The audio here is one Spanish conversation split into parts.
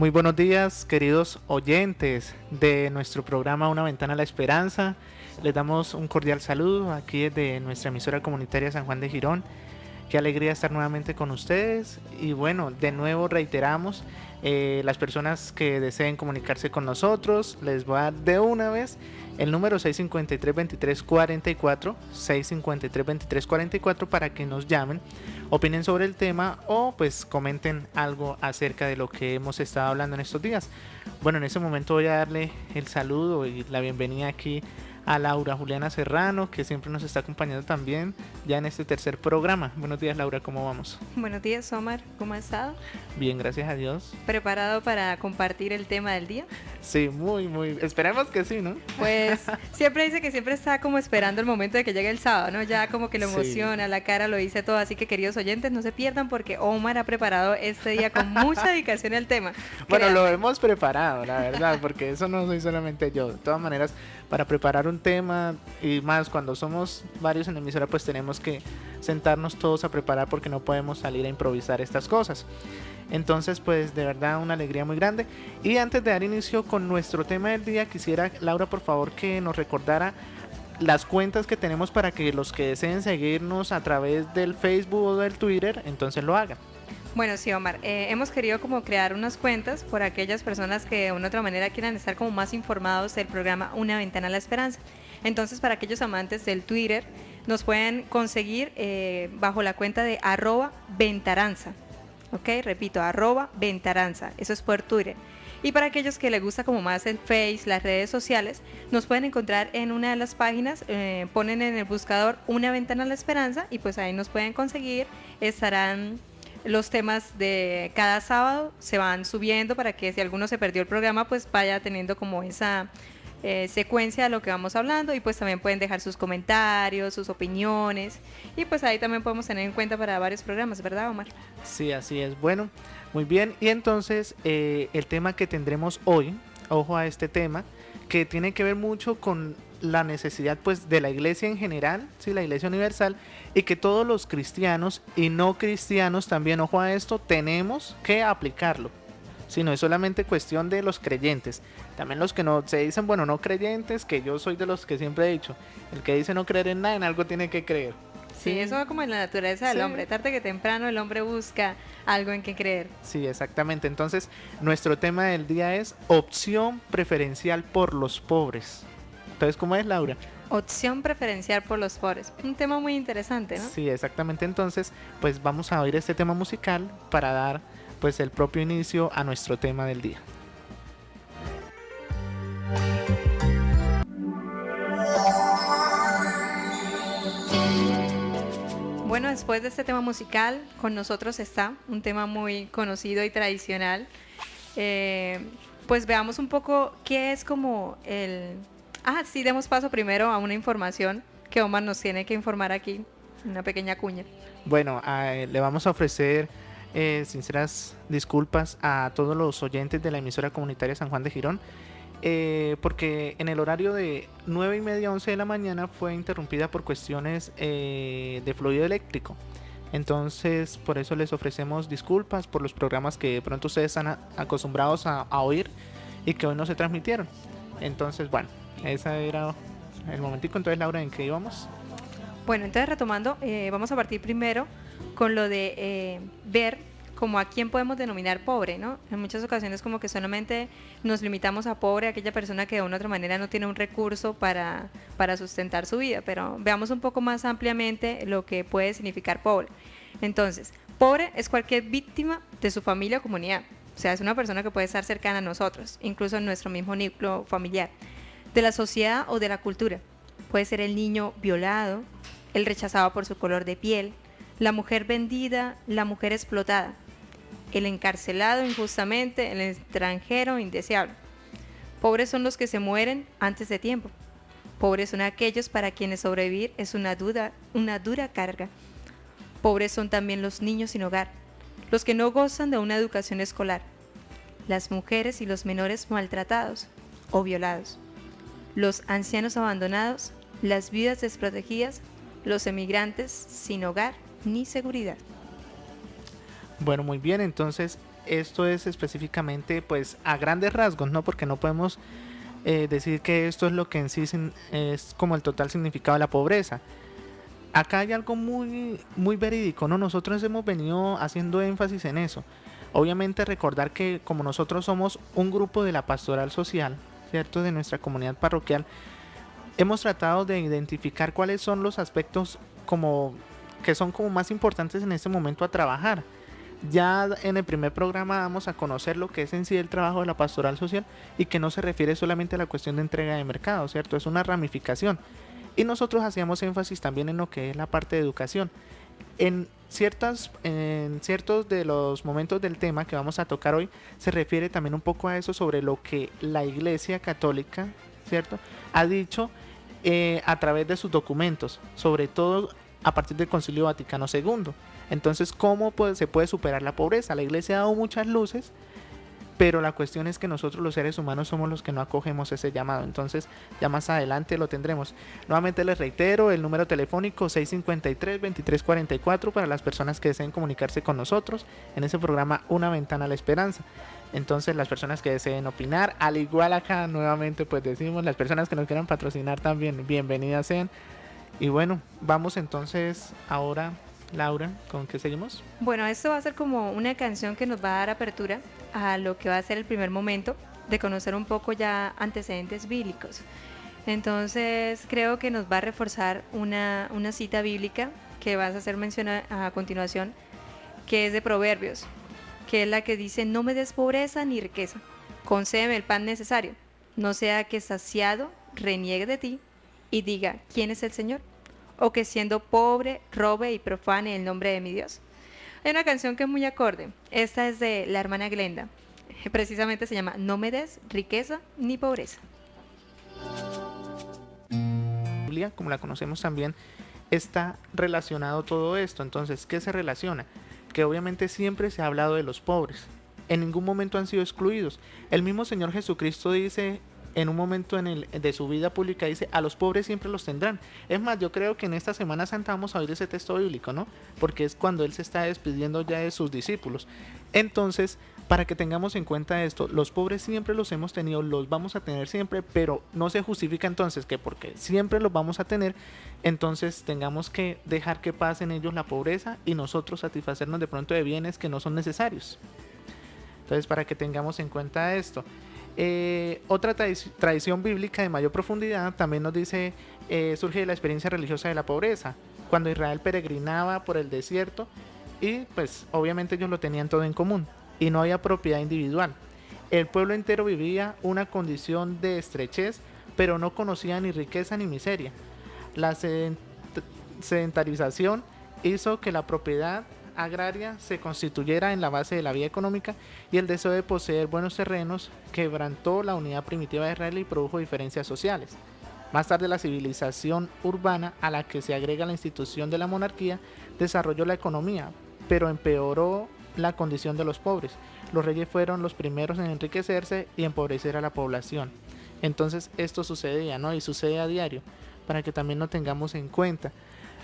Muy buenos días, queridos oyentes de nuestro programa Una Ventana a la Esperanza. Les damos un cordial saludo aquí desde nuestra emisora comunitaria San Juan de Girón. Qué alegría estar nuevamente con ustedes. Y bueno, de nuevo reiteramos, las personas que deseen comunicarse con nosotros, les voy a dar de una vez el número 653-2344, 653-2344 para que nos llamen, opinen sobre el tema o pues comenten algo acerca de lo que hemos estado hablando en estos días. Bueno, en este momento voy a darle el saludo y la bienvenida aquí a Laura Juliana Serrano, que siempre nos está acompañando también ya en este tercer programa. Buenos días, Laura, ¿cómo vamos? Buenos días, Omar, ¿cómo has estado? Bien, gracias a Dios. ¿Preparado para compartir el tema del día? Sí, muy, esperemos que sí, ¿no? Pues siempre dice que siempre está como esperando el momento de que llegue el sábado, ¿no? Ya como que lo emociona, la cara lo dice todo, así que queridos oyentes, no se pierdan porque Omar ha preparado este día con mucha dedicación al tema. Bueno, lo hemos preparado, la verdad, porque eso no soy solamente yo. De todas maneras, para preparar un tema y más cuando somos varios en la emisora, pues tenemos que sentarnos todos a preparar porque no podemos salir a improvisar estas cosas. Entonces, pues de verdad una alegría muy grande. Y antes de dar inicio con nuestro tema del día, quisiera, Laura, por favor, que nos recordara las cuentas que tenemos para que los que deseen seguirnos a través del Facebook o del Twitter, entonces lo hagan. Bueno, sí, Omar, hemos querido como crear unas cuentas por aquellas personas que de una u otra manera quieran estar como más informados del programa Una Ventana a la Esperanza. Entonces, para aquellos amantes del Twitter, nos pueden conseguir bajo la cuenta de @ventaranza. Ok, repito, @ventaranza, eso es por Twitter. Y para aquellos que les gusta como más el Face, las redes sociales, nos pueden encontrar en una de las páginas, ponen en el buscador Una Ventana a la Esperanza y pues ahí nos pueden conseguir, estarán los temas de cada sábado, se van subiendo para que si alguno se perdió el programa pues vaya teniendo como esa secuencia de lo que vamos hablando y pues también pueden dejar sus comentarios, sus opiniones y pues ahí también podemos tener en cuenta para varios programas, ¿verdad, Omar? Sí, así es. Bueno, muy bien. Y entonces el tema que tendremos hoy, ojo a este tema, que tiene que ver mucho con la necesidad pues de la iglesia en general, sí, la iglesia universal, y que todos los cristianos y no cristianos también, ojo a esto, tenemos que aplicarlo. Si no es solamente cuestión de los creyentes, también los que no se dicen, bueno, no creyentes, que yo soy de los que siempre he dicho, el que dice no creer en nada, en algo tiene que creer. Sí, eso va como en la naturaleza del hombre, tarde que temprano el hombre busca algo en que creer. Sí, exactamente. Entonces, nuestro tema del día es opción preferencial por los pobres. Entonces, ¿cómo es, Laura? Opción preferencial por los pobres. Un tema muy interesante, ¿no? Sí, exactamente. Entonces, pues vamos a oír este tema musical para dar pues el propio inicio a nuestro tema del día. Bueno, después de este tema musical, con nosotros está un tema muy conocido y tradicional. Pues veamos un poco qué es como el... sí, demos paso primero a una información que Omar nos tiene que informar aquí, una pequeña cuña. Bueno, le vamos a ofrecer sinceras disculpas a todos los oyentes de la emisora comunitaria San Juan de Girón, porque en el horario de 9:30 a 11 de la mañana fue interrumpida por cuestiones de fluido eléctrico. Entonces, por eso les ofrecemos disculpas por los programas que de pronto ustedes están acostumbrados a oír y que hoy no se transmitieron. Entonces, bueno, ese era el momentico. Entonces, Laura, ¿en qué íbamos? Bueno, entonces retomando, vamos a partir primero con lo de ver como a quién podemos denominar pobre, ¿no? En muchas ocasiones como que solamente nos limitamos a pobre, a aquella persona que de una u otra manera no tiene un recurso para sustentar su vida, pero veamos un poco más ampliamente lo que puede significar pobre. Entonces, pobre es cualquier víctima de su familia o comunidad, o sea, es una persona que puede estar cercana a nosotros, incluso en nuestro mismo núcleo familiar, de la sociedad o de la cultura. Puede ser el niño violado, el rechazado por su color de piel, la mujer vendida, la mujer explotada, el encarcelado injustamente, el extranjero indeseable. Pobres son los que se mueren antes de tiempo. Pobres son aquellos para quienes sobrevivir es una dura carga. Pobres son también los niños sin hogar, los que no gozan de una educación escolar, las mujeres y los menores maltratados o violados, los ancianos abandonados, las viudas desprotegidas, los emigrantes sin hogar ni seguridad. Bueno, muy bien, entonces esto es específicamente, pues, a grandes rasgos, ¿no? Porque no podemos decir que esto es lo que en sí es como el total significado de la pobreza. Acá hay algo muy verídico, ¿no? Nosotros hemos venido haciendo énfasis en eso. Obviamente recordar que como nosotros somos un grupo de la pastoral social, ¿cierto? De nuestra comunidad parroquial, hemos tratado de identificar cuáles son los aspectos como que son como más importantes en este momento a trabajar. Ya en el primer programa vamos a conocer lo que es en sí el trabajo de la pastoral social y que no se refiere solamente a la cuestión de entrega de mercado, ¿cierto? Es una ramificación. Y nosotros hacíamos énfasis también en lo que es la parte de educación. En ciertos de los momentos del tema que vamos a tocar hoy, se refiere también un poco a eso sobre lo que la Iglesia Católica, ¿cierto?, ha dicho a través de sus documentos, sobre todo a partir del Concilio Vaticano II. Entonces, ¿cómo se puede superar la pobreza? La Iglesia ha dado muchas luces, pero la cuestión es que nosotros los seres humanos somos los que no acogemos ese llamado. Entonces ya más adelante lo tendremos. Nuevamente les reitero el número telefónico 653-2344 para las personas que deseen comunicarse con nosotros en ese programa Una Ventana a la Esperanza. Entonces las personas que deseen opinar, al igual acá nuevamente pues decimos, las personas que nos quieran patrocinar también, bienvenidas sean. Y bueno, vamos entonces ahora, Laura, ¿con qué seguimos? Bueno, esto va a ser como una canción que nos va a dar apertura a lo que va a ser el primer momento de conocer un poco ya antecedentes bíblicos. Entonces creo que nos va a reforzar una cita bíblica que vas a hacer mención a continuación, que es de Proverbios, que es la que dice: no me des pobreza ni riqueza, concédeme el pan necesario, no sea que saciado reniegue de ti y diga ¿quién es el Señor? O que siendo pobre robe y profane el nombre de mi Dios. Hay una canción que es muy acorde. Esta es de la hermana Glenda. Precisamente se llama No me des riqueza ni pobreza. La Biblia, como la conocemos también, está relacionado todo esto. Entonces, ¿qué se relaciona? Que obviamente siempre se ha hablado de los pobres. En ningún momento han sido excluidos. El mismo Señor Jesucristo dice en un momento de su vida pública, dice, a los pobres siempre los tendrán. Es más, yo creo que en esta Semana Santa vamos a oír ese texto bíblico, ¿no? Porque es cuando Él se está despidiendo ya de sus discípulos. Entonces, para que tengamos en cuenta esto, los pobres siempre los hemos tenido, los vamos a tener siempre, pero no se justifica entonces que porque siempre los vamos a tener, entonces tengamos que dejar que pasen ellos la pobreza y nosotros satisfacernos de pronto de bienes que no son necesarios. Entonces, para que tengamos en cuenta esto. Otra tradición bíblica de mayor profundidad también nos dice, surge de la experiencia religiosa de la pobreza, cuando Israel peregrinaba por el desierto y pues obviamente ellos lo tenían todo en común y no había propiedad individual. El pueblo entero vivía una condición de estrechez, pero no conocía ni riqueza ni miseria. La sedentarización hizo que la propiedad agraria se constituyera en la base de la vida económica y el deseo de poseer buenos terrenos quebrantó la unidad primitiva de Israel y produjo diferencias sociales. Más tarde la civilización urbana, a la que se agrega la institución de la monarquía, desarrolló la economía, pero empeoró la condición de los pobres. Los reyes fueron los primeros en enriquecerse y empobrecer a la población. Entonces esto sucedía, ¿no? Y sucede a diario, para que también lo tengamos en cuenta.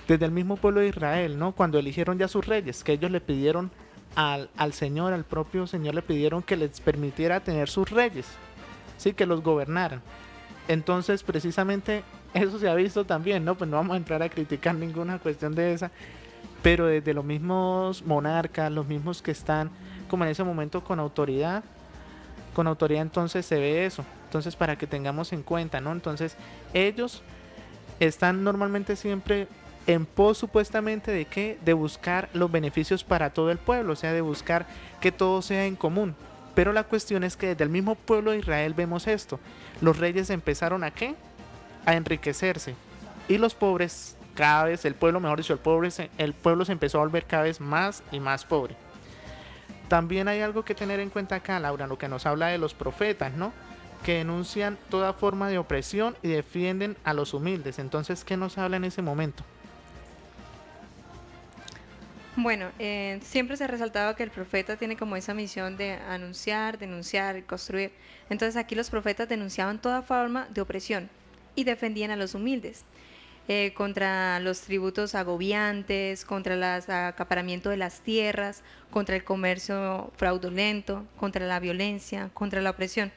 Desde el mismo pueblo de Israel, ¿no? Cuando eligieron ya sus reyes, que ellos le pidieron al Señor, al propio Señor le pidieron que les permitiera tener sus reyes, sí, que los gobernaran. Entonces, precisamente eso se ha visto también, ¿no? Pues no vamos a entrar a criticar ninguna cuestión de esa, pero desde los mismos monarcas, los mismos que están como en ese momento con autoridad entonces se ve eso. Entonces, para que tengamos en cuenta, ¿no? Entonces, ellos están normalmente siempre en pos supuestamente de qué, de buscar los beneficios para todo el pueblo, o sea, de buscar que todo sea en común. Pero la cuestión es que desde el mismo pueblo de Israel vemos esto. Los reyes empezaron a qué, a enriquecerse, y los pobres cada vez, el pueblo, mejor dicho, el pueblo se empezó a volver cada vez más y más pobre. También hay algo que tener en cuenta acá, Laura, lo que nos habla de los profetas, ¿no? Que denuncian toda forma de opresión y defienden a los humildes. Entonces, ¿qué nos habla en ese momento? Bueno, siempre se ha resaltado que el profeta tiene como esa misión de anunciar, denunciar y construir. Entonces aquí los profetas denunciaban toda forma de opresión y defendían a los humildes. contra los tributos agobiantes, contra el acaparamiento de las tierras, contra el comercio fraudulento, contra la violencia, contra la opresión,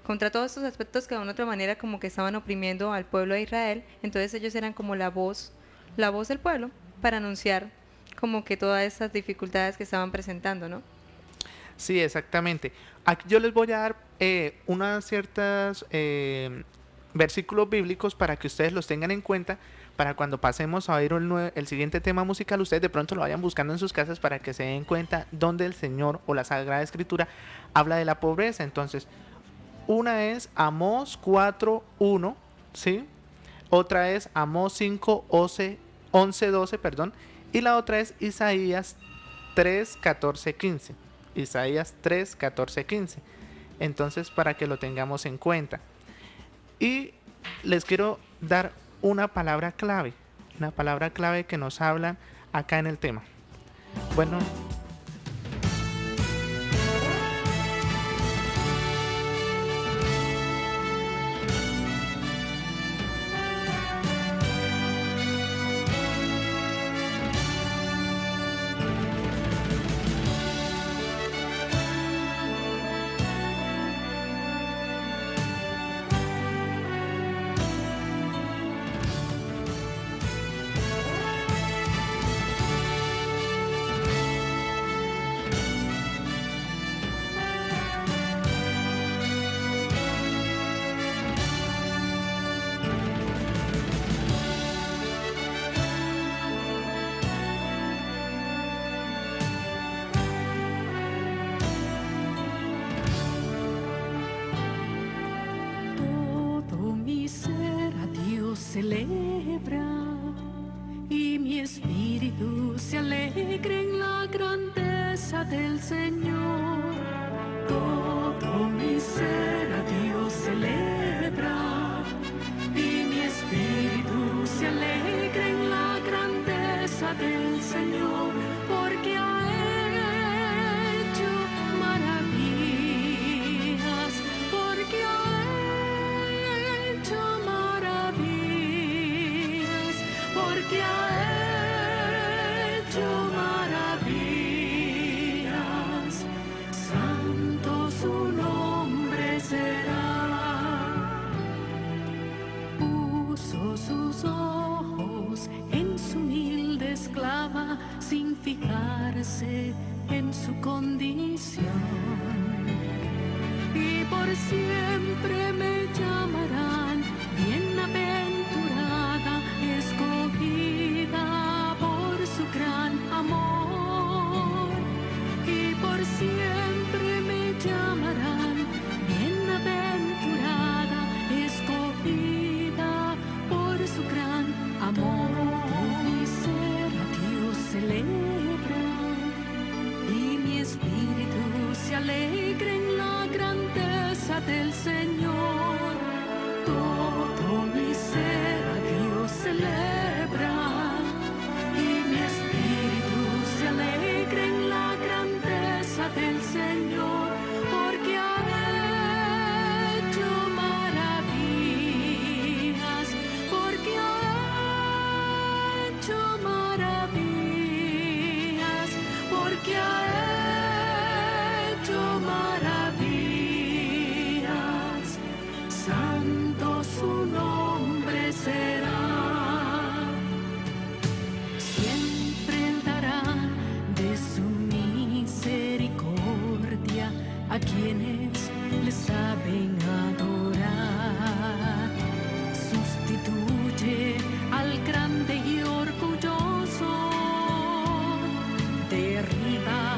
contra todos estos aspectos que de una u otra manera como que estaban oprimiendo al pueblo de Israel. Entonces ellos eran como la voz del pueblo para anunciar como que todas estas dificultades que estaban presentando, ¿no? Sí, exactamente. Aquí yo les voy a dar unas ciertas versículos bíblicos para que ustedes los tengan en cuenta, para cuando pasemos a oír el siguiente tema musical, ustedes de pronto lo vayan buscando en sus casas para que se den cuenta dónde el Señor o la Sagrada Escritura habla de la pobreza. Entonces, una es Amós 4:1, ¿sí? Otra es Amós 5:11-12, perdón, y la otra es Isaías 3:14-15. Isaías 3:14-15. Entonces, para que lo tengamos en cuenta. Y les quiero dar una palabra clave que nos habla acá en el tema. Bueno, Todo mi ser a Dios celebra y mi espíritu se alegra en la grandeza del Señor. Todo mi ser a Dios celebra y mi espíritu se alegra en la grandeza del Señor, porque ha hecho maravillas, porque ha hecho maravillas, porque ha hecho maravillas. Santo su nombre será. Puso sus ojos en su humilde esclava sin fijarse en su condición, y por siempre me llamarán bienaventurada, escogida por su gran amor, y por siempre me llamarán bienaventurada, escogida por su gran amor. Mi ser a Dios celebra y mi espíritu se alegra en la grandeza del Señor. Todo mi ser a Dios celebra y mi espíritu se alegra en la grandeza del Señor, porque ha hecho maravillas, porque ha hecho maravillas, porque ha hecho maravillas. Santo su nombre será. Siempre él dará de su misericordia a quienes le saben adorar. Sustituye al grande y orgulloso, derriba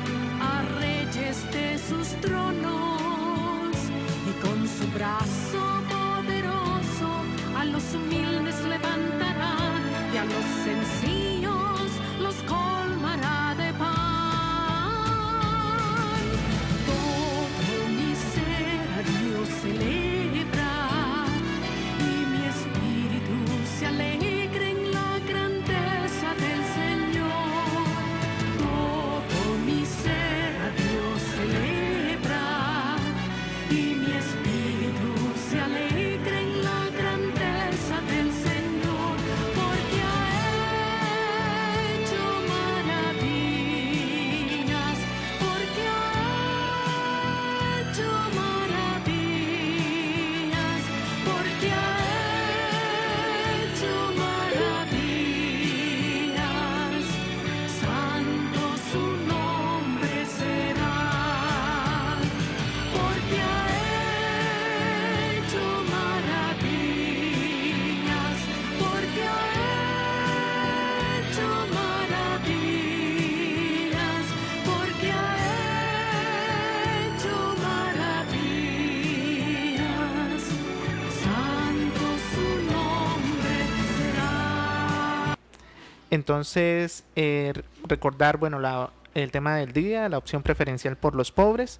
Entonces, recordar, bueno, el tema del día, la opción preferencial por los pobres.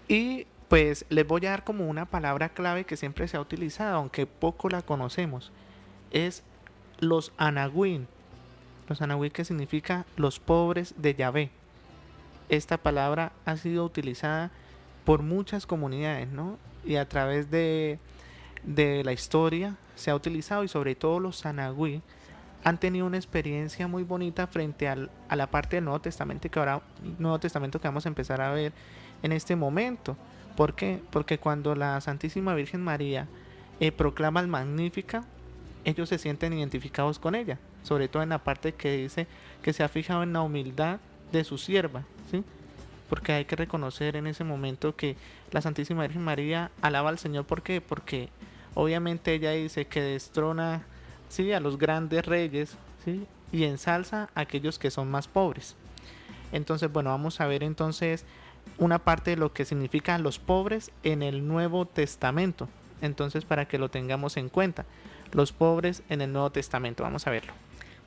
Y pues les voy a dar como una palabra clave que siempre se ha utilizado, aunque poco la conocemos. Es los anahuín. Los anahuín, que significa los pobres de Yahvé. Esta palabra ha sido utilizada por muchas comunidades, ¿no? Y a través de la historia se ha utilizado, y sobre todo los anahuín han tenido una experiencia muy bonita frente a la parte del Nuevo Testamento que vamos a empezar a ver en este momento. ¿Por qué? Porque cuando la Santísima Virgen María proclama el Magnífica, ellos se sienten identificados con ella, sobre todo en la parte que dice que se ha fijado en la humildad de su sierva, ¿sí? Porque hay que reconocer en ese momento que la Santísima Virgen María alaba al Señor. ¿Por qué? Porque obviamente ella dice que destrona, ¿sí?, a los grandes reyes, ¿sí?, y ensalza a aquellos que son más pobres. Entonces, bueno, vamos a ver entonces una parte de lo que significan los pobres en el Nuevo Testamento. Entonces, para que lo tengamos en cuenta, los pobres en el Nuevo Testamento, vamos a verlo.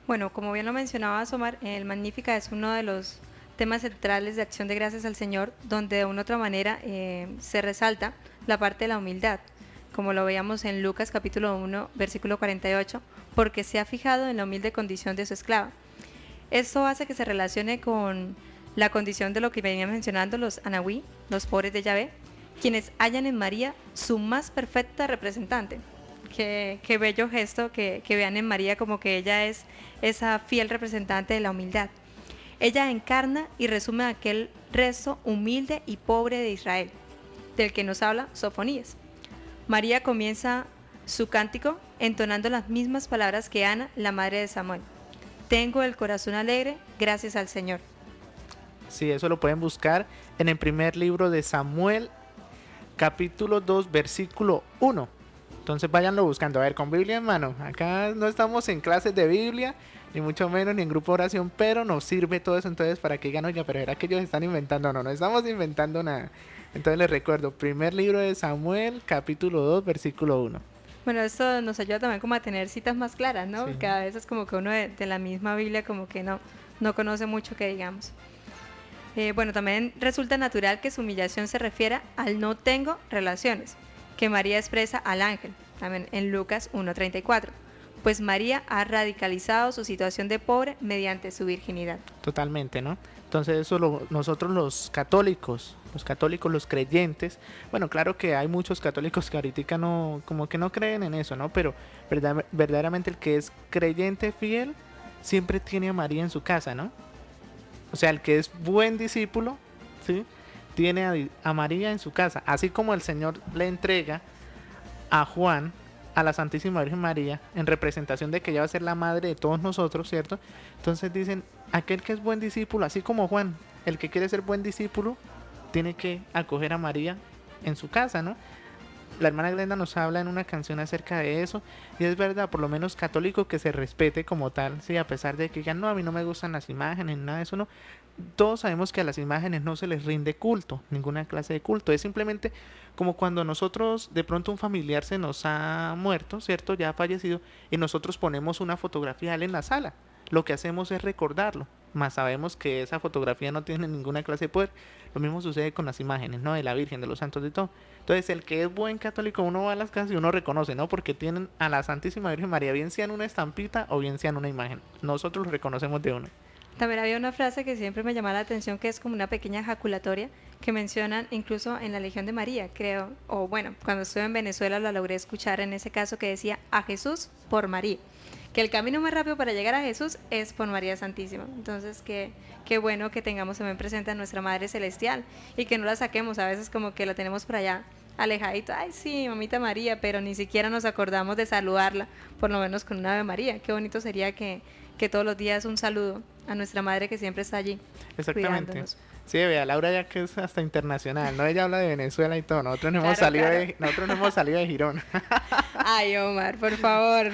Bueno, como bien lo mencionaba Omar, el Magnífica es uno de los temas centrales de acción de gracias al Señor, donde de una u otra manera se resalta la parte de la humildad, como lo veíamos en Lucas capítulo 1, versículo 48, porque se ha fijado en la humilde condición de su esclava. Esto hace que se relacione con la condición de lo que venía mencionando los anahuí, los pobres de Yahvé, quienes hallan en María su más perfecta representante. Qué bello gesto que vean en María como que ella es esa fiel representante de la humildad. Ella encarna y resume aquel resto humilde y pobre de Israel, del que nos habla Sofonías. María comienza su cántico entonando las mismas palabras que Ana, la madre de Samuel. Tengo el corazón alegre, gracias al Señor. Sí, eso lo pueden buscar en el primer libro de Samuel, capítulo 2, versículo 1. Entonces váyanlo buscando. A ver, con Biblia en mano. Acá no estamos en clases de Biblia, ni mucho menos, ni en grupo de oración, pero nos sirve todo eso entonces para que digan, oye, pero era que ellos están inventando. No estamos inventando nada. Entonces les recuerdo, primer libro de Samuel, capítulo 2, versículo 1. Bueno, esto nos ayuda también como a tener citas más claras, ¿no? Sí. Porque a veces como que uno de la misma Biblia como que no conoce mucho, que digamos. Bueno, también resulta natural que su humillación se refiera al no tengo relaciones, que María expresa al ángel, también en Lucas 1:34, pues María ha radicalizado su situación de pobre mediante su virginidad. Totalmente, ¿no? Entonces eso nosotros los católicos, los creyentes, bueno, claro que hay muchos católicos que ahorita como que no creen en eso, ¿no? Pero verdaderamente el que es creyente fiel siempre tiene a María en su casa, ¿no? O sea, el que es buen discípulo, ¿sí?, tiene a María en su casa. Así como el Señor le entrega a Juan a la Santísima Virgen María en representación de que ella va a ser la madre de todos nosotros, ¿cierto? Entonces dicen, aquel que es buen discípulo, así como Juan, el que quiere ser buen discípulo, tiene que acoger a María en su casa, ¿no? La hermana Glenda nos habla en una canción acerca de eso, y es verdad, por lo menos católico que se respete como tal, sí, a pesar de que digan, no, a mí no me gustan las imágenes, nada de eso, no. Todos sabemos que a las imágenes no se les rinde culto, ninguna clase de culto, es simplemente como cuando nosotros, de pronto un familiar se nos ha muerto, ¿cierto?, ya ha fallecido, y nosotros ponemos una fotografía de él en la sala, lo que hacemos es recordarlo, mas sabemos que esa fotografía no tiene ninguna clase de poder. Lo mismo sucede con las imágenes, ¿no?, de la Virgen, de los santos, de todo. Entonces el que es buen católico, uno va a las casas y uno reconoce, ¿no?, porque tienen a la Santísima Virgen María, bien sea en una estampita o bien sea en una imagen. Nosotros lo reconocemos de uno. También había una frase que siempre me llamaba la atención, que es como una pequeña ejaculatoria que mencionan incluso en la Legión de María, creo, o bueno, cuando estuve en Venezuela la logré escuchar en ese caso, que decía a Jesús por María, que el camino más rápido para llegar a Jesús es por María Santísima. Entonces qué bueno que tengamos también presente a nuestra Madre Celestial y que no la saquemos, a veces como que la tenemos por allá alejadito, ay sí, mamita María, pero ni siquiera nos acordamos de saludarla, por lo menos con una Ave María. Qué bonito sería que todos los días un saludo a nuestra madre que siempre está allí. Exactamente. Cuidándonos. Sí, vea, Laura ya que es hasta internacional, ¿no? Ella habla de Venezuela y todo. Nosotros no hemos Claro, salido claro. nosotros no hemos salido de Girón. Ay, Omar, por favor.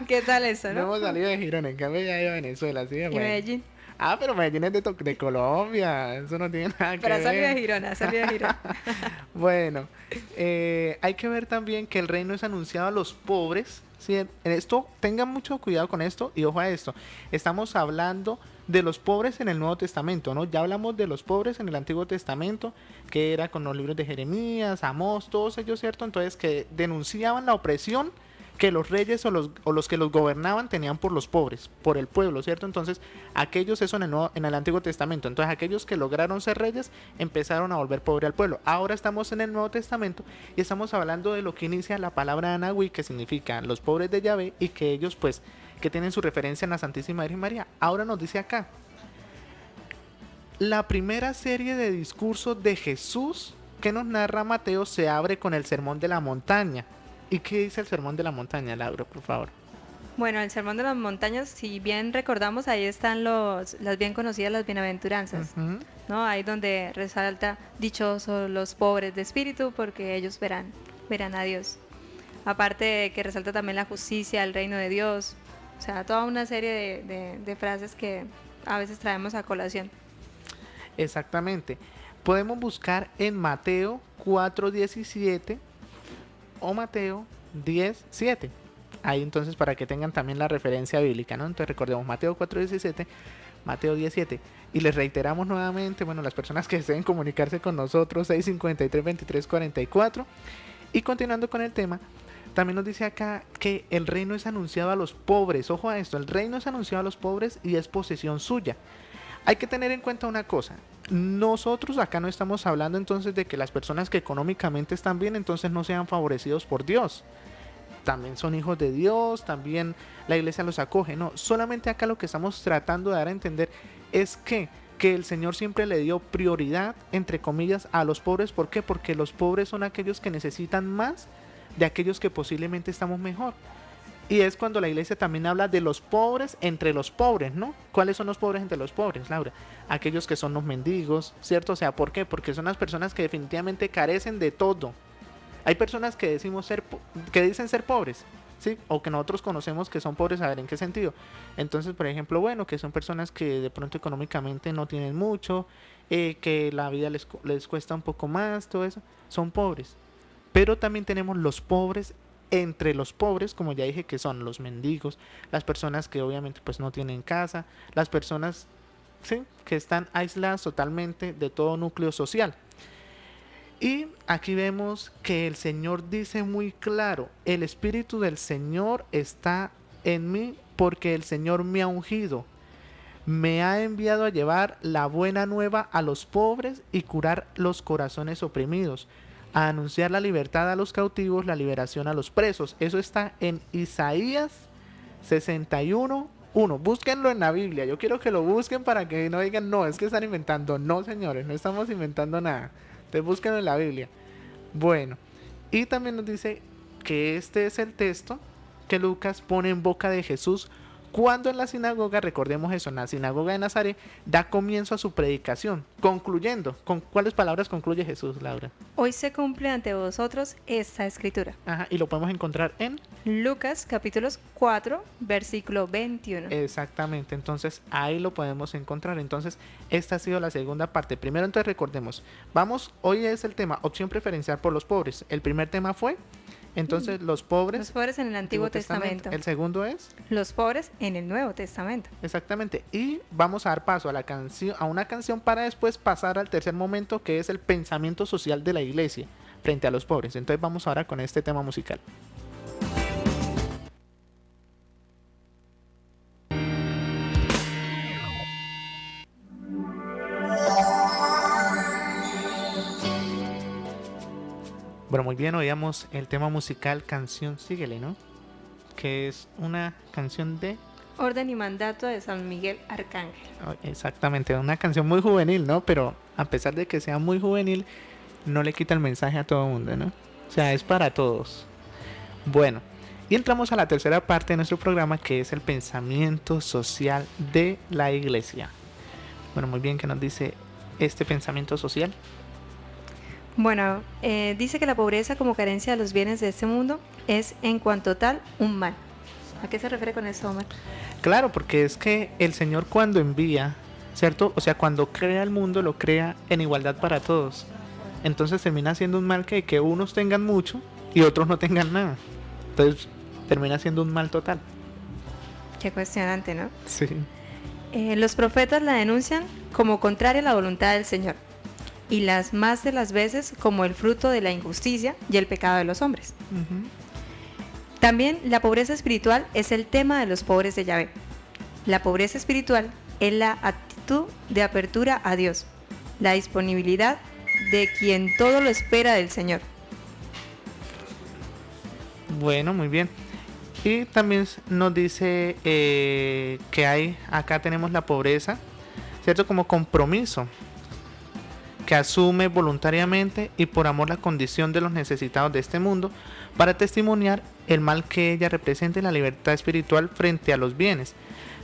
¿Qué tal eso, No no? hemos salido de Girón, en cambio ya he ido a Venezuela, sí, Y bueno. Medellín. Ah, pero Medellín es de Colombia, eso no tiene nada que Pero ha salido de ver. Girona, ha salido de Girona. Bueno, hay que ver también que el reino es anunciado a los pobres. ¿Sí? En esto, tengan mucho cuidado con esto y ojo a esto. Estamos hablando de los pobres en el Nuevo Testamento, ¿no? Ya hablamos de los pobres en el Antiguo Testamento, que era con los libros de Jeremías, Amós, todos ellos, ¿cierto? Entonces, que denunciaban la opresión que los reyes o los que los gobernaban tenían por los pobres, por el pueblo, ¿cierto? Entonces, aquellos, eso en el Antiguo Testamento, entonces aquellos que lograron ser reyes empezaron a volver pobre al pueblo. Ahora estamos en el Nuevo Testamento y estamos hablando de lo que inicia la palabra Anahui, que significa los pobres de Yahvé, y que ellos, pues, que tienen su referencia en la Santísima Virgen María. Ahora nos dice acá, la primera serie de discursos de Jesús que nos narra Mateo se abre con el Sermón de la Montaña. ¿Y qué dice el Sermón de la Montaña, Laura, por favor? Bueno, el Sermón de las Montañas, si bien recordamos, ahí están las bien conocidas las bienaventuranzas, Ujú. ¿no? Ahí donde resalta, dichosos los pobres de espíritu, porque ellos verán a Dios. Aparte de que resalta también la justicia, el reino de Dios, o sea, toda una serie de frases que a veces traemos a colación. Exactamente. Podemos buscar en Mateo 4:17 o Mateo 10:7. Ahí entonces para que tengan también la referencia bíblica, ¿no? Entonces recordemos Mateo 4:17, Mateo 10:7. Y les reiteramos nuevamente, bueno, las personas que deseen comunicarse con nosotros, 653-2344. Y continuando con el tema, también nos dice acá que el reino es anunciado a los pobres. Ojo a esto, el reino es anunciado a los pobres y es posesión suya. Hay que tener en cuenta una cosa. Nosotros acá no estamos hablando entonces de que las personas que económicamente están bien entonces no sean favorecidos por Dios. También son hijos de Dios, también la iglesia los acoge. No, solamente acá lo que estamos tratando de dar a entender es que el Señor siempre le dio prioridad, entre comillas, a los pobres. ¿Por qué? Porque los pobres son aquellos que necesitan más de aquellos que posiblemente estamos mejor. Y es cuando la iglesia también habla de los pobres entre los pobres, ¿no? ¿Cuáles son los pobres entre los pobres, Laura? Aquellos que son los mendigos, ¿cierto? O sea, ¿por qué? Porque son las personas que definitivamente carecen de todo. Hay personas que que dicen ser pobres, ¿sí? O que nosotros conocemos que son pobres, a ver, ¿en qué sentido? Entonces, por ejemplo, bueno, que son personas que de pronto económicamente no tienen mucho, que la vida les cuesta un poco más, todo eso, son pobres. Pero también tenemos los pobres entre los pobres, como ya dije, que son los mendigos, las personas que obviamente pues no tienen casa, las personas, ¿sí?, que están aisladas totalmente de todo núcleo social. Y aquí vemos que el Señor dice muy claro, el Espíritu del Señor está en mí porque el Señor me ha ungido, me ha enviado a llevar la buena nueva a los pobres y curar los corazones oprimidos, a anunciar la libertad a los cautivos, la liberación a los presos. Eso está en Isaías 61:1. Búsquenlo en la Biblia. Yo quiero que lo busquen para que no digan, no, es que están inventando. No, señores, no estamos inventando nada. Entonces búsquenlo en la Biblia. Bueno, y también nos dice que este es el texto que Lucas pone en boca de Jesús cuando en la sinagoga, recordemos eso, en la sinagoga de Nazaret, da comienzo a su predicación, concluyendo. ¿Con cuáles palabras concluye Jesús, Laura? Hoy se cumple ante vosotros esta escritura. Ajá, y lo podemos encontrar en... Lucas capítulos 4, versículo 21. Exactamente, entonces ahí lo podemos encontrar. Entonces, esta ha sido la segunda parte. Primero, entonces recordemos, hoy es el tema, opción preferencial por los pobres. El primer tema fue... Entonces, los pobres en el Antiguo Testamento. El segundo es los pobres en el Nuevo Testamento. exactamente. Y vamos a dar paso a una canción para después pasar al tercer momento, que es el pensamiento social de la iglesia frente a los pobres. Entonces vamos ahora con este tema musical. Bueno, muy bien, oíamos el tema musical Canción Síguele, ¿no? Que es una canción de... Orden y mandato de San Miguel Arcángel. Exactamente, una canción muy juvenil, ¿no? Pero a pesar de que sea muy juvenil, no le quita el mensaje a todo el mundo, ¿no? O sea, es para todos. Bueno, y entramos a la tercera parte de nuestro programa, que es el pensamiento social de la iglesia. Bueno, muy bien, ¿qué nos dice este pensamiento social? Bueno, dice que la pobreza como carencia de los bienes de este mundo es en cuanto tal un mal. ¿A qué se refiere con eso, Omar? Claro, porque es que el Señor cuando envía ¿cierto? O sea, cuando crea el mundo, lo crea en igualdad para todos. Entonces termina siendo un mal que unos tengan mucho y otros no tengan nada. Entonces termina siendo un mal total. Qué cuestionante, ¿no? Sí. Los profetas la denuncian como contraria a la voluntad del Señor y las más de las veces como el fruto de la injusticia y el pecado de los hombres. Ujú. También la pobreza espiritual es el tema de los pobres de Yahvé. La pobreza espiritual es la actitud de apertura a Dios, la disponibilidad de quien todo lo espera del Señor. Bueno, muy bien. Y también nos dice que hay, acá tenemos la pobreza, ¿cierto? Como compromiso, que asume voluntariamente y por amor la condición de los necesitados de este mundo para testimoniar el mal que ella representa y la libertad espiritual frente a los bienes.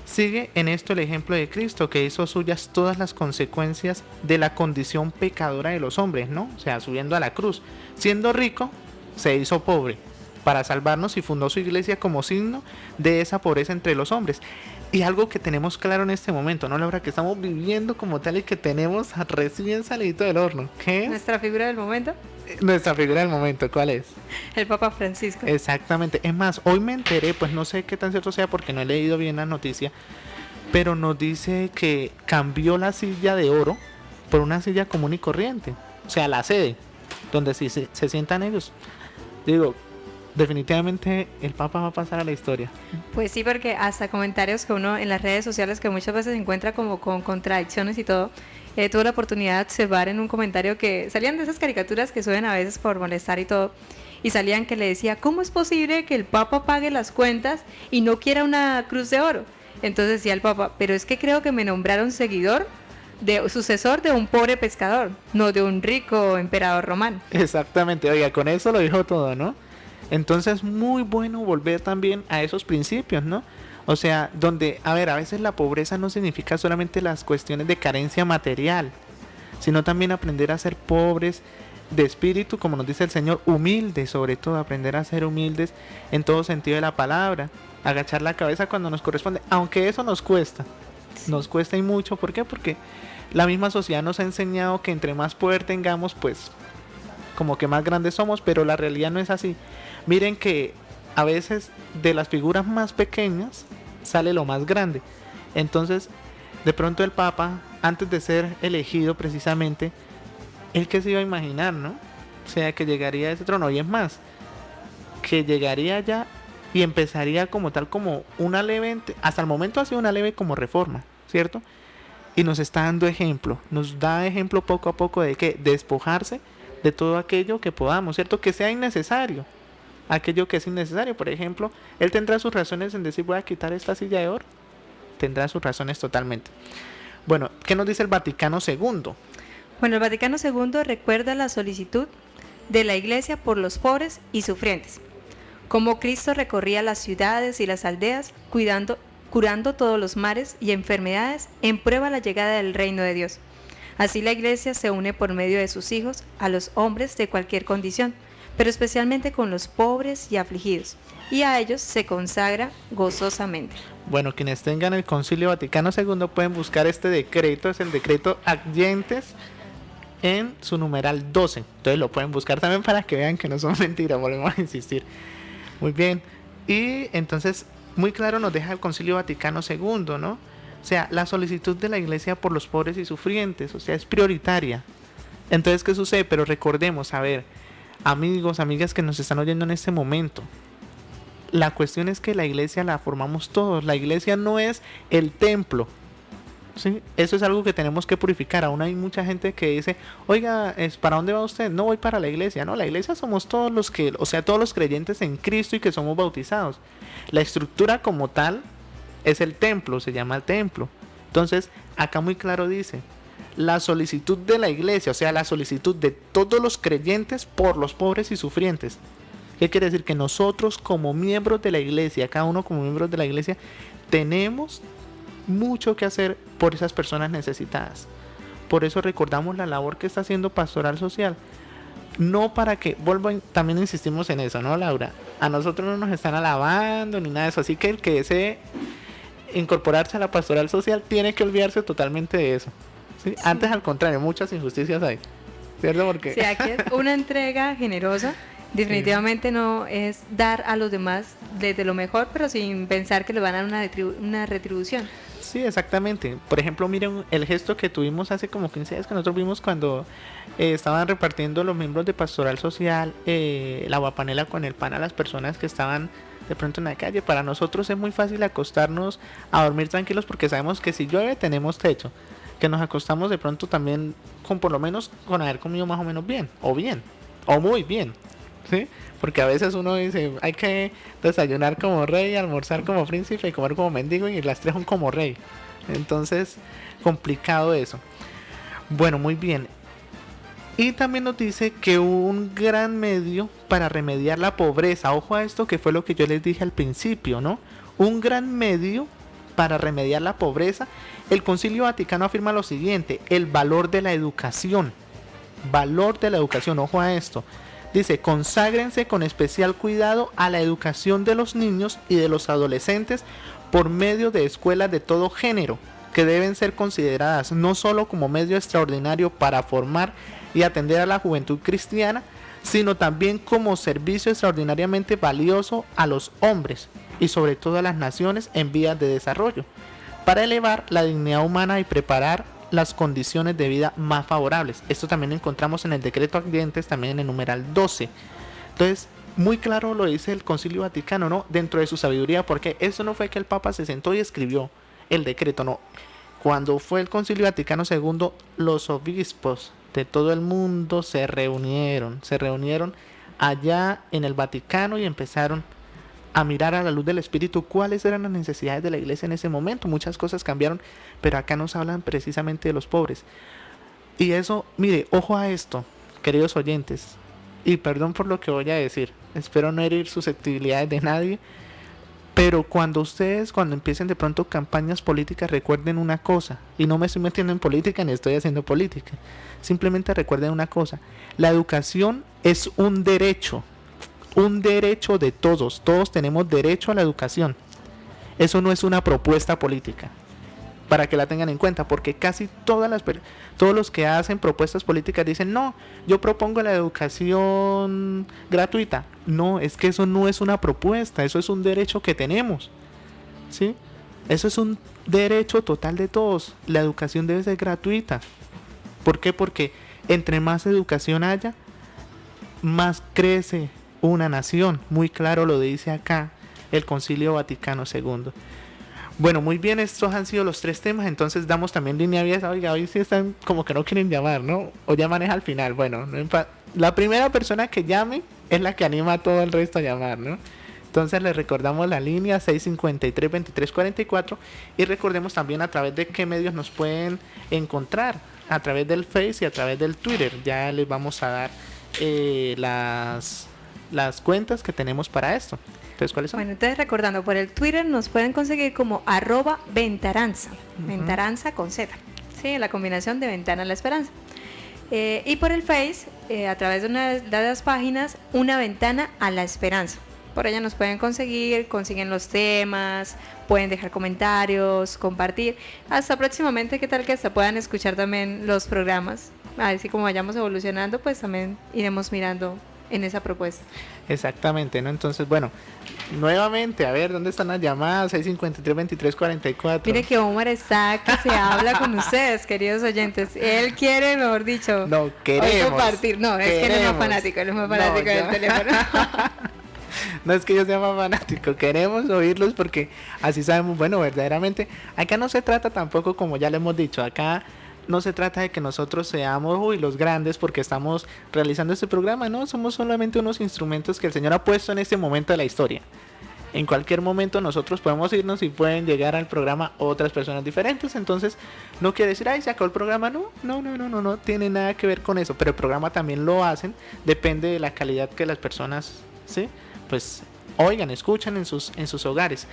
Sigue en esto el ejemplo de Cristo, que hizo suyas todas las consecuencias de la condición pecadora de los hombres, ¿no? O sea, subiendo a la cruz. Siendo rico, se hizo pobre para salvarnos y fundó su iglesia como signo de esa pobreza entre los hombres. Y algo que tenemos claro en este momento, ¿no, Laura? Que estamos viviendo como tal y que tenemos recién salidito del horno. ¿Qué es? Nuestra figura del momento, Nuestra figura del momento, ¿cuál es? el Papa Francisco. Exactamente. Es más, hoy me enteré, pues no sé qué tan cierto sea porque no he leído bien la noticia, pero nos dice que cambió la silla de oro por una silla común y corriente. O sea, la sede, donde sí se sientan ellos. Digo, definitivamente el Papa va a pasar a la historia. Pues sí, porque hasta comentarios que uno en las redes sociales que muchas veces se encuentra como con contradicciones y todo, tuve la oportunidad de observar en un comentario que salían de esas caricaturas que suben a veces por molestar y todo, y salían que le decía, ¿cómo es posible que el Papa pague las cuentas y no quiera una cruz de oro? Entonces decía el Papa, pero es que creo que me nombraron sucesor de un pobre pescador, no de un rico emperador romano. Exactamente, oiga, con eso lo dijo todo, ¿no? Entonces, muy bueno volver también a esos principios, ¿no? O sea, donde, a ver, a veces la pobreza no significa solamente las cuestiones de carencia material, sino también aprender a ser pobres de espíritu, como nos dice el Señor, humildes, sobre todo, aprender a ser humildes en todo sentido de la palabra, agachar la cabeza cuando nos corresponde, aunque eso nos cuesta y mucho. ¿Por qué? Porque la misma sociedad nos ha enseñado que entre más poder tengamos, pues, como que más grandes somos, pero la realidad no es así. Miren que a veces de las figuras más pequeñas sale lo más grande. Entonces, de pronto el Papa, antes de ser elegido precisamente, él que se iba a imaginar, ¿no? O sea, que llegaría a ese trono. Y es más, que llegaría allá y empezaría como tal, como una leve, hasta el momento ha sido una leve como reforma, ¿cierto? Y nos está dando ejemplo, nos da ejemplo poco a poco de que despojarse de todo aquello que podamos, ¿cierto? Que sea innecesario. Aquello que es innecesario, por ejemplo, él tendrá sus razones en decir voy a quitar esta silla de oro, tendrá sus razones totalmente. Bueno, ¿qué nos dice el Vaticano II? Bueno, el Vaticano II recuerda la solicitud de la Iglesia por los pobres y sufrientes, como Cristo recorría las ciudades y las aldeas, curando todos los males y enfermedades en prueba de la llegada del reino de Dios. Así la Iglesia se une por medio de sus hijos a los hombres de cualquier condición, pero especialmente con los pobres y afligidos, y a ellos se consagra gozosamente. Bueno, quienes tengan el Concilio Vaticano II pueden buscar este decreto, es el decreto Adyentes en su numeral 12. Entonces lo pueden buscar también para que vean que no son mentiras, volvemos a insistir. Muy bien, y entonces muy claro nos deja el Concilio Vaticano II, ¿no? O sea, la solicitud de la Iglesia por los pobres y sufrientes, o sea, es prioritaria. Entonces, ¿qué sucede? Pero recordemos, a ver, amigos, amigas que nos están oyendo en este momento, la cuestión es que la iglesia la formamos todos. La iglesia no es el templo, ¿sí? Eso es algo que tenemos que purificar. Aún hay mucha gente que dice, oiga, ¿para dónde va usted? No voy para la iglesia. No, la iglesia somos todos los que, o sea, todos los creyentes en Cristo y que somos bautizados. La estructura como tal es el templo, se llama el templo. Entonces, acá muy claro dice, la solicitud de la iglesia, o sea, la solicitud de todos los creyentes por los pobres y sufrientes. ¿Qué quiere decir? Que nosotros como miembros de la iglesia, cada uno como miembros de la iglesia, tenemos mucho que hacer por esas personas necesitadas. Por eso recordamos la labor que está haciendo Pastoral Social. No para que, también insistimos en eso, ¿no, Laura? A nosotros no nos están alabando ni nada de eso, así que el que desee incorporarse a la pastoral social, tiene que olvidarse totalmente de eso. ¿Sí? Sí. Antes, al contrario, muchas injusticias hay, ¿cierto? Porque Si aquí es una entrega generosa, definitivamente no es dar a los demás desde lo mejor, pero sin pensar que le van a dar una retribución. sí, exactamente. Por ejemplo, miren el gesto que tuvimos hace como 15 días que nosotros vimos cuando estaban repartiendo los miembros de Pastoral Social la aguapanela con el pan a las personas que estaban de pronto en la calle. Para nosotros es muy fácil acostarnos a dormir tranquilos porque sabemos que si llueve tenemos techo. Que nos acostamos de pronto también con por lo menos con haber comido más o menos bien, o muy bien. ¿Sí? Porque a veces uno dice, hay que desayunar como rey, almorzar como príncipe y comer como mendigo, y las tres son como rey. Entonces, complicado eso. Bueno, muy bien. Y también nos dice que un gran medio para remediar la pobreza, ojo a esto que fue lo que yo les dije al principio, ¿no? Un gran medio para remediar la pobreza. El Concilio Vaticano afirma lo siguiente: el valor de la educación. Valor de la educación, ojo a esto. Dice, conságrense con especial cuidado a la educación de los niños y de los adolescentes por medio de escuelas de todo género, que deben ser consideradas no solo como medio extraordinario para formar y atender a la juventud cristiana, sino también como servicio extraordinariamente valioso a los hombres y sobre todo a las naciones en vías de desarrollo, para elevar la dignidad humana y preparar las condiciones de vida más favorables. Esto también lo encontramos en el decreto Ardientes, también en el numeral 12. Entonces, muy claro lo dice el Concilio Vaticano, ¿no? Dentro de su sabiduría, porque eso no fue que el Papa se sentó y escribió el decreto, no. Cuando fue el Concilio Vaticano II, los obispos de todo el mundo se reunieron allá en el Vaticano y empezaron a mirar a la luz del Espíritu cuáles eran las necesidades de la iglesia en ese momento. Muchas cosas cambiaron, pero acá nos hablan precisamente de los pobres. Y eso, mire, ojo a esto, queridos oyentes, y perdón por lo que voy a decir, espero no herir susceptibilidades de nadie, pero cuando empiecen de pronto campañas políticas, recuerden una cosa, y no me estoy metiendo en política ni estoy haciendo política, simplemente recuerden una cosa: la educación es un derecho de todos tenemos derecho a la educación. Eso no es una propuesta política, para que la tengan en cuenta, porque casi todos los que hacen propuestas políticas dicen, no, yo propongo la educación gratuita. No, es que eso no es una propuesta, eso es un derecho que tenemos, ¿sí? Eso es un derecho total de todos. La educación debe ser gratuita. ¿Por qué? Porque entre más educación haya, más crece una nación. Muy claro lo dice acá el Concilio Vaticano II. Bueno, muy bien, estos han sido los 3 temas. Entonces damos también línea abierta. Oiga, hoy sí están como que no quieren llamar, ¿no? O llaman es al final. Bueno, la primera persona que llame es la que anima a todo el resto a llamar, ¿no? Entonces les recordamos la línea 653-2344 y recordemos también a través de qué medios nos pueden encontrar, a través del Face y a través del Twitter. Ya les vamos a dar las cuentas que tenemos para esto. Entonces, ¿cuáles son? Bueno, entonces recordando, por el Twitter nos pueden conseguir como @ventaranza, Ventaranza con Z, ¿sí? La combinación de Ventana a la Esperanza. Y por el Face, a través de una de las páginas, Una Ventana a la Esperanza. Por ella nos pueden consiguen los temas, pueden dejar comentarios, compartir. Hasta próximamente, ¿qué tal que hasta puedan escuchar también los programas? Así como vayamos evolucionando, pues también iremos mirando en esa propuesta. Exactamente, ¿no? Entonces, bueno, nuevamente, a ver, ¿dónde están las llamadas? 653-2344. Mire que Omar está que se habla con ustedes, queridos oyentes. Él quiere, mejor dicho, no, queremos compartir. No, es que él es más fanático, del teléfono. No es que yo sea más fanático, queremos oírlos porque así sabemos, bueno, verdaderamente, acá no se trata tampoco, como ya le hemos dicho, acá no se trata de que nosotros seamos los grandes porque estamos realizando este programa, no, somos solamente unos instrumentos que el Señor ha puesto en este momento de la historia. En cualquier momento nosotros podemos irnos y pueden llegar al programa otras personas diferentes, entonces no quiere decir, ay, se acabó el programa, no tiene nada que ver con eso, pero el programa también lo hacen, depende de la calidad que las personas, ¿sí? Pues oigan, escuchan en sus hogares.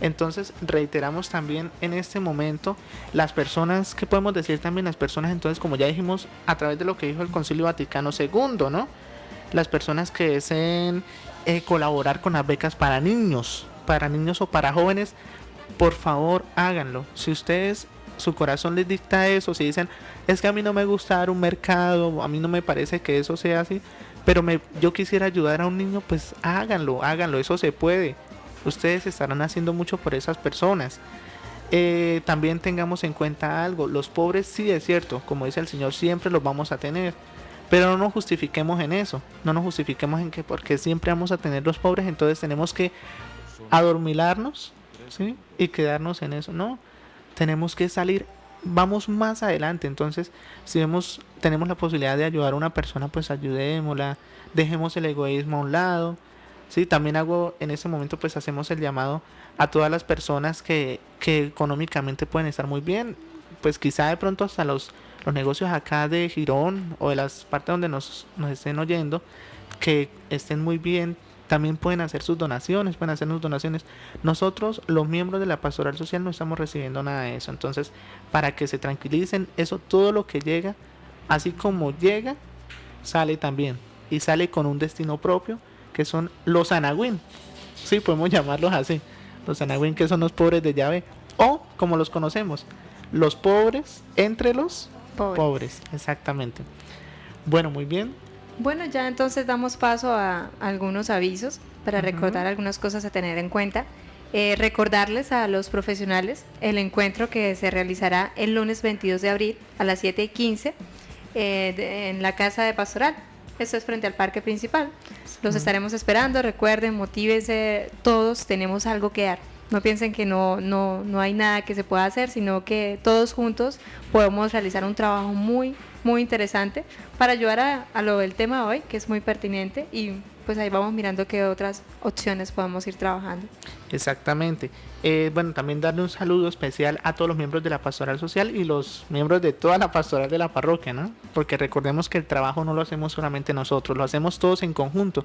Entonces reiteramos también en este momento las personas, ¿qué podemos decir también? Las personas, entonces, como ya dijimos, a través de lo que dijo el Concilio Vaticano II, ¿no? Las personas que deseen colaborar con las becas para niños o para jóvenes, por favor háganlo. Si ustedes, su corazón les dicta eso, si dicen, es que a mí no me gusta dar un mercado, a mí no me parece que eso sea así, pero yo quisiera ayudar a un niño, pues háganlo, háganlo, eso se puede. Ustedes estarán haciendo mucho por esas personas. También tengamos en cuenta algo, los pobres sí es cierto, como dice el Señor, siempre los vamos a tener, pero no nos justifiquemos en eso, no nos justifiquemos en que porque siempre vamos a tener los pobres, entonces tenemos que adormilarnos, ¿sí? Y quedarnos en eso, no, tenemos que salir, vamos más adelante. Entonces si tenemos la posibilidad de ayudar a una persona, pues ayudémosla, dejemos el egoísmo a un lado, ¿sí? También en ese momento pues hacemos el llamado a todas las personas que económicamente pueden estar muy bien, pues quizá de pronto hasta los negocios acá de Girón o de las partes donde nos estén oyendo, que estén muy bien, también pueden hacer sus donaciones, pueden hacernos donaciones. Nosotros, los miembros de la Pastoral Social, no estamos recibiendo nada de eso. Entonces, para que se tranquilicen, eso, todo lo que llega, así como llega, sale también. Y sale con un destino propio, que son los Anagüín. Sí, podemos llamarlos así. Los Anagüín, que son los pobres de llave, o como los conocemos, los pobres entre los pobres. Exactamente. Bueno, muy bien. Bueno, ya entonces damos paso a algunos avisos para recordar algunas cosas a tener en cuenta. Recordarles a los profesionales el encuentro que se realizará el lunes 22 de abril a las 7:15 en la Casa de Pastoral. Esto es frente al parque principal. Los estaremos esperando. Recuerden, motívense, todos tenemos algo que dar. No piensen que no hay nada que se pueda hacer, sino que todos juntos podemos realizar un trabajo muy, muy interesante para ayudar a lo del tema de hoy, que es muy pertinente, y pues ahí vamos mirando qué otras opciones podemos ir trabajando. Exactamente. Bueno, también darle un saludo especial a todos los miembros de la Pastoral Social y los miembros de toda la pastoral de la parroquia, ¿no? Porque recordemos que el trabajo no lo hacemos solamente nosotros, lo hacemos todos en conjunto.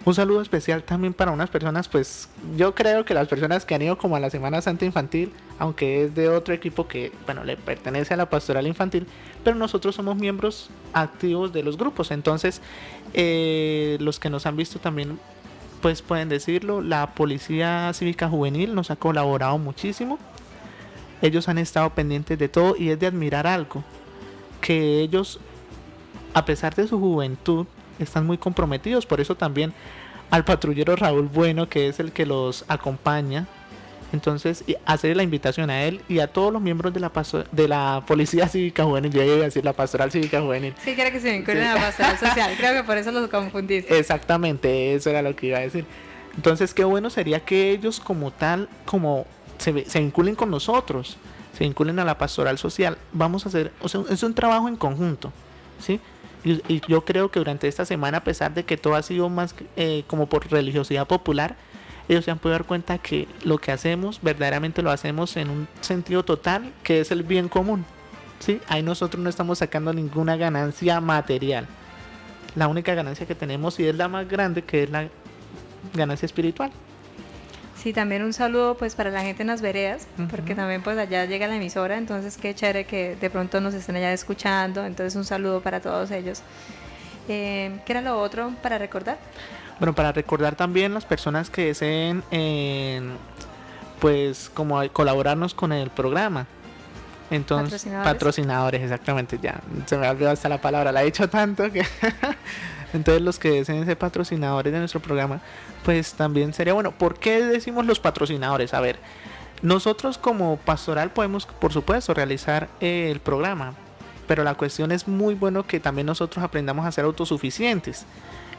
Un saludo especial también para unas personas, pues yo creo que las personas que han ido como a la Semana Santa Infantil, aunque es de otro equipo que, bueno, le pertenece a la Pastoral Infantil, pero nosotros somos miembros activos de los grupos. Entonces, los que nos han visto también, pues pueden decirlo, la Policía Cívica Juvenil nos ha colaborado muchísimo. Ellos han estado pendientes de todo y es de admirar algo, que ellos, a pesar de su juventud, están muy comprometidos. Por eso también al patrullero Raúl Bueno, que es el que los acompaña, entonces hacer la invitación a él y a todos los miembros de la Policía Cívica Juvenil, yo iba a decir la Pastoral Cívica Juvenil. Sí, quiero que se vinculen a la Pastoral Social, creo que por eso los confundiste. Exactamente, eso era lo que iba a decir. Entonces qué bueno sería que ellos como tal, como se vinculen con nosotros, se vinculen a la Pastoral Social. Vamos a hacer, o sea, es un trabajo en conjunto, ¿sí? Y yo creo que durante esta semana, a pesar de que todo ha sido más como por religiosidad popular, ellos se han podido dar cuenta que lo que hacemos verdaderamente lo hacemos en un sentido total, que es el bien común, ¿sí? Ahí nosotros no estamos sacando ninguna ganancia material. La única ganancia que tenemos, y es la más grande, que es la ganancia espiritual. Sí, también un saludo pues para la gente en las veredas, porque también pues allá llega la emisora, entonces qué chévere que de pronto nos estén allá escuchando, entonces un saludo para todos ellos. ¿Qué era lo otro para recordar? Bueno, para recordar también las personas que deseen pues como colaborarnos con el programa. Entonces, patrocinadores, exactamente, ya se me ha olvidado hasta la palabra, la he dicho tanto que entonces los que deseen ser patrocinadores de nuestro programa, pues también sería bueno. ¿Por qué decimos los patrocinadores? A ver, nosotros como pastoral podemos, por supuesto, realizar el programa, pero la cuestión es muy bueno que también nosotros aprendamos a ser autosuficientes.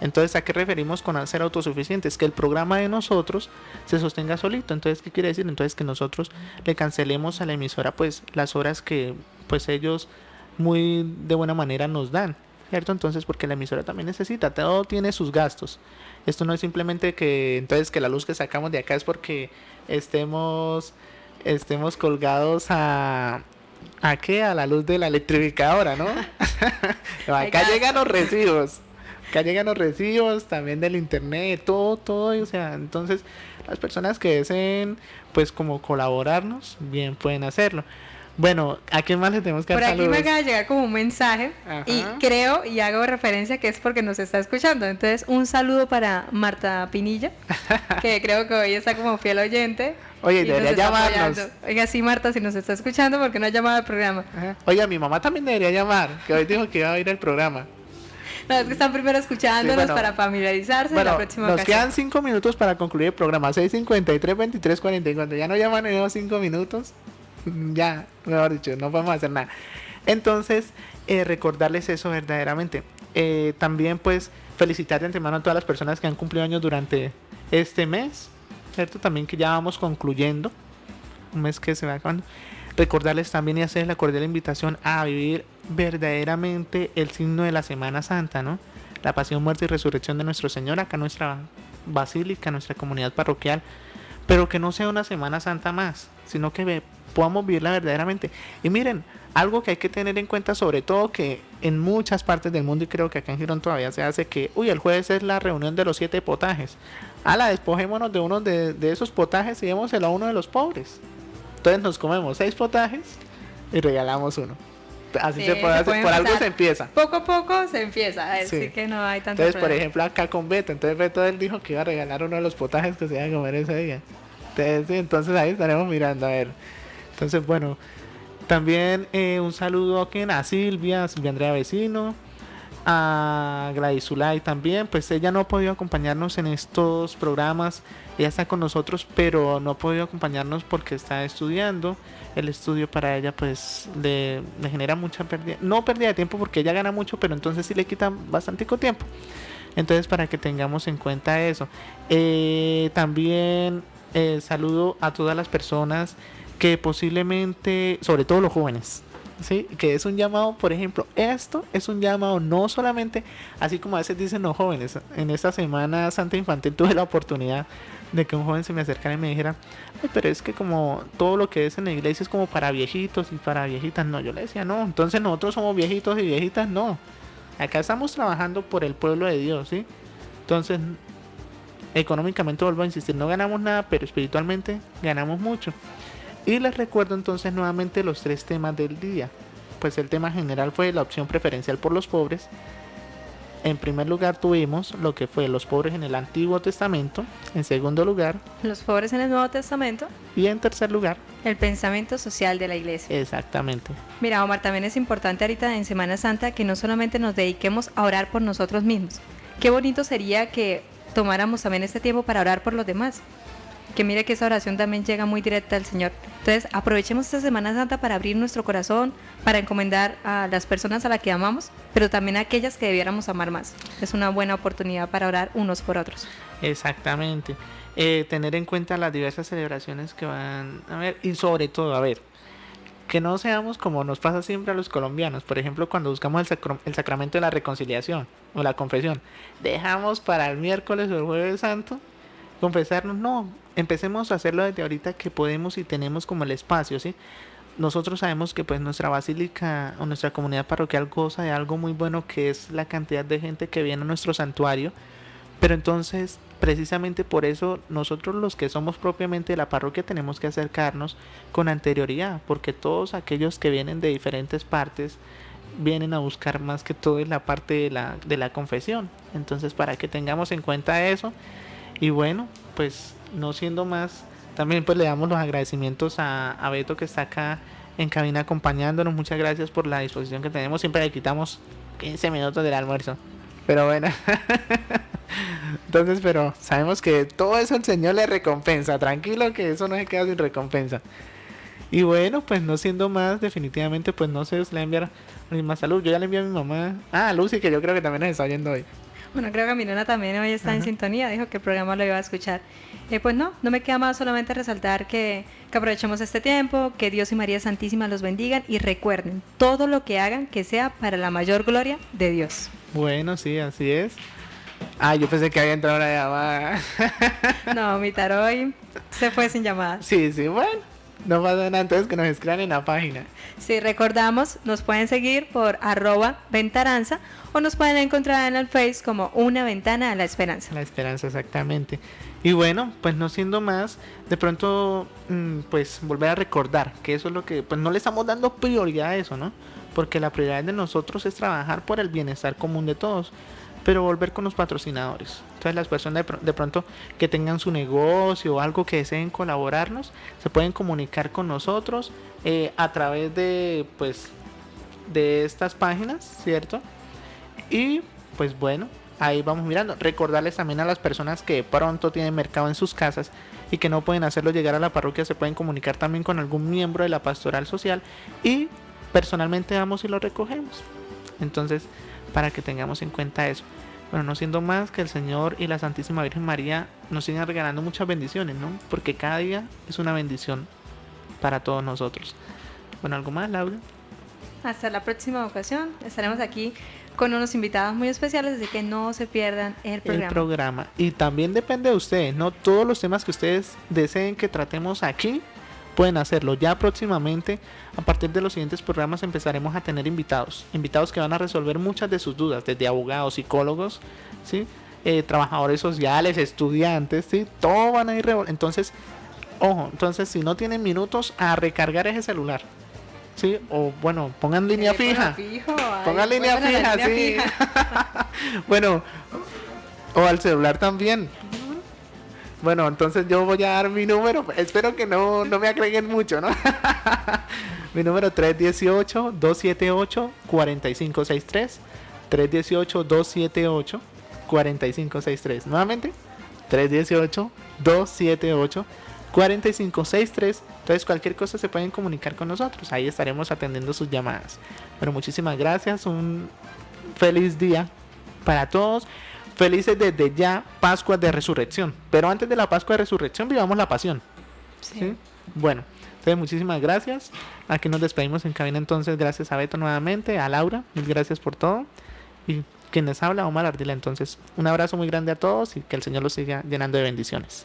Entonces, ¿a qué referimos con ser autosuficientes? Que el programa de nosotros se sostenga solito. Entonces, ¿qué quiere decir? Entonces, que nosotros le cancelemos a la emisora pues las horas que pues ellos muy de buena manera nos dan, ¿cierto? Entonces, porque la emisora también necesita, todo tiene sus gastos. Esto no es simplemente que entonces que la luz que sacamos de acá es porque estemos colgados a qué, a la luz de la electrificadora, ¿no? No, acá llegan los recibos. Acá llegan los recibos también del internet, todo, o sea, entonces las personas que deseen pues como colaborarnos, bien pueden hacerlo. Bueno, ¿a quién más le tenemos que dar Por aquí me saludos? acaba de llegar como un mensaje Ajá. y creo y hago referencia que es porque nos está escuchando. Entonces, un saludo para Marta Pinilla, que creo que hoy está como fiel oyente. Oye, y nos debería está llamarnos. apoyando. Oiga, sí, Marta, si nos está escuchando, ¿por qué no ha llamado al programa? Ajá. Oiga, mi mamá también debería llamar, que hoy dijo que iba a ir al programa. No, es que están primero escuchándonos Sí, bueno. para familiarizarse de Bueno, la próxima nos ocasión. quedan 5 minutos para concluir el programa. 6:53, 23, 44. Ya no llaman en esos 5 minutos. Ya, mejor dicho, no podemos hacer nada. Entonces, recordarles eso verdaderamente. También, pues, felicitar de antemano a todas las personas que han cumplido años durante este mes, ¿cierto? También que ya vamos concluyendo. Un mes que se va acabando. Recordarles también y hacerles la cordial invitación a vivir verdaderamente el signo de la Semana Santa, ¿no? La pasión, muerte y resurrección de nuestro Señor acá en nuestra basílica, nuestra comunidad parroquial. Pero que no sea una Semana Santa más, sino que podamos vivirla verdaderamente. Y miren, algo que hay que tener en cuenta, sobre todo que en muchas partes del mundo, y creo que acá en Girón todavía se hace, que, el jueves es la reunión de los 7 potajes. Despojémonos de uno de esos potajes y démoselo a uno de los pobres. Entonces nos comemos 6 potajes y regalamos uno. Así Sí, se puede hacer, puede por algo empezar. se empieza. Poco a poco se empieza, así Sí. que no hay tanto Entonces, por problema. ejemplo, acá con Beto, entonces Beto él dijo que iba a regalar uno de los potajes que se iba a comer ese día. Entonces, sí, entonces ahí estaremos mirando a ver. Entonces, bueno, también un saludo aquí a Silvia Andrea Vecino, a Gladys Zulay también, pues ella no ha podido acompañarnos en estos programas, ella está con nosotros, pero no ha podido acompañarnos porque está estudiando. El estudio para ella pues le genera mucha pérdida, no pérdida de tiempo porque ella gana mucho, pero entonces sí le quita bastante tiempo. Entonces, para que tengamos en cuenta eso. También saludo a todas las personas que posiblemente, sobre todo los jóvenes, ¿sí? Que es un llamado, por ejemplo, esto es un llamado no solamente, así como a veces dicen los jóvenes. En esta Semana Santa Infantil tuve la oportunidad de que un joven se me acercara y me dijera: "Ay, pero es que como todo lo que es en la iglesia es como para viejitos y para viejitas". No, yo le decía, no, entonces nosotros somos viejitos y viejitas, no. Acá estamos trabajando por el pueblo de Dios, ¿sí? Entonces, económicamente, vuelvo a insistir, no ganamos nada, pero espiritualmente ganamos mucho. Y les recuerdo entonces nuevamente los 3 temas del día. Pues el tema general fue la opción preferencial por los pobres. En primer lugar tuvimos lo que fue los pobres en el Antiguo Testamento. En segundo lugar, Los pobres en el Nuevo Testamento, y en tercer lugar, el pensamiento social de la iglesia. exactamente. Mira, Omar, también es importante ahorita en Semana Santa que no solamente nos dediquemos a orar por nosotros mismos. Qué bonito sería que tomáramos también este tiempo para orar por los demás. Que mire que esa oración también llega muy directa al Señor. Entonces, aprovechemos esta Semana Santa para abrir nuestro corazón, para encomendar a las personas a las que amamos, pero también a aquellas que debiéramos amar más. Es una buena oportunidad para orar unos por otros. Exactamente. Tener en cuenta las diversas celebraciones que van a ver, y sobre todo, a ver, que no seamos como nos pasa siempre a los colombianos. Por ejemplo, cuando buscamos el sacramento de la reconciliación o la confesión, dejamos para el miércoles o el jueves santo confesarnos. No, empecemos a hacerlo desde ahorita que podemos y tenemos como el espacio, ¿sí? Nosotros sabemos que pues nuestra basílica o nuestra comunidad parroquial goza de algo muy bueno, que es la cantidad de gente que viene a nuestro santuario. Pero entonces, precisamente por eso, nosotros los que somos propiamente de la parroquia tenemos que acercarnos con anterioridad, porque todos aquellos que vienen de diferentes partes vienen a buscar más que todo en la parte de la confesión. Entonces, para que tengamos en cuenta eso. Y bueno, pues no siendo más, también pues le damos los agradecimientos a Beto, que está acá en cabina acompañándonos. Muchas gracias por la disposición que tenemos. Siempre le quitamos 15 minutos del almuerzo, pero bueno. Entonces, pero sabemos que todo eso el Señor le recompensa. Tranquilo, que eso no se queda sin recompensa. Y bueno, pues no siendo más, definitivamente, pues no sé, le enviar más salud. Yo ya le envié a mi mamá, a Lucy, que yo creo que también nos está oyendo hoy. Bueno, creo que mi nena también hoy está en sintonía, dijo que el programa lo iba a escuchar. Pues no me queda más solamente resaltar que aprovechemos este tiempo, que Dios y María Santísima los bendigan y recuerden, todo lo que hagan que sea para la mayor gloria de Dios. Bueno, sí, así es. Yo pensé que había entrado una llamada. No, mi Taroy se fue sin llamada. Sí, bueno, no pasa nada, entonces que nos escriban en la página. Sí, recordamos, nos pueden seguir por @ventaranza o nos pueden encontrar en el Face como Una Ventana a la Esperanza. La esperanza, exactamente. Y bueno, pues no siendo más, de pronto, pues volver a recordar que eso es lo que, pues no le estamos dando prioridad a eso, ¿no? Porque la prioridad de nosotros es trabajar por el bienestar común de todos, pero volver con los patrocinadores. Entonces las personas de pronto que tengan su negocio o algo que deseen colaborarnos, se pueden comunicar con nosotros a través de, pues, de estas páginas, ¿cierto? Y pues bueno, ahí vamos mirando. Recordarles también a las personas que de pronto tienen mercado en sus casas y que no pueden hacerlo llegar a la parroquia, se pueden comunicar también con algún miembro de la pastoral social y personalmente vamos y lo recogemos. Entonces, para que tengamos en cuenta eso. Bueno, no siendo más, que el Señor y la Santísima Virgen María nos sigan regalando muchas bendiciones, ¿no? Porque cada día es una bendición para todos nosotros. Bueno, ¿algo más, Laura? Hasta la próxima ocasión. Estaremos aquí con unos invitados muy especiales, así que no se pierdan el programa. Y también depende de ustedes, ¿no? Todos los temas que ustedes deseen que tratemos aquí, pueden hacerlo. Ya próximamente, a partir de los siguientes programas, empezaremos a tener invitados que van a resolver muchas de sus dudas, desde abogados, psicólogos, ¿sí? Trabajadores sociales, estudiantes, ¿sí? Todo van a ir entonces, ojo, entonces si no tienen minutos, a recargar ese celular, ¿sí? O bueno, pongan línea fija. Pongan línea fija, sí. Bueno, o al celular también. Bueno, entonces yo voy a dar mi número. Espero que no me agreguen mucho, ¿no? Mi número 318-278-4563. 318-278-4563. Nuevamente, 318-278-4563. Entonces cualquier cosa se pueden comunicar con nosotros. Ahí estaremos atendiendo sus llamadas. Bueno, muchísimas gracias. Un feliz día para todos. Felices desde ya Pascua de Resurrección. Pero antes de la Pascua de Resurrección vivamos la Pasión. ¿Sí? Bueno, entonces muchísimas gracias. Aquí nos despedimos en cabina entonces. Gracias a Beto nuevamente, a Laura. Mil gracias por todo. Y quien les habla, Omar Ardila. Entonces, un abrazo muy grande a todos y que el Señor los siga llenando de bendiciones.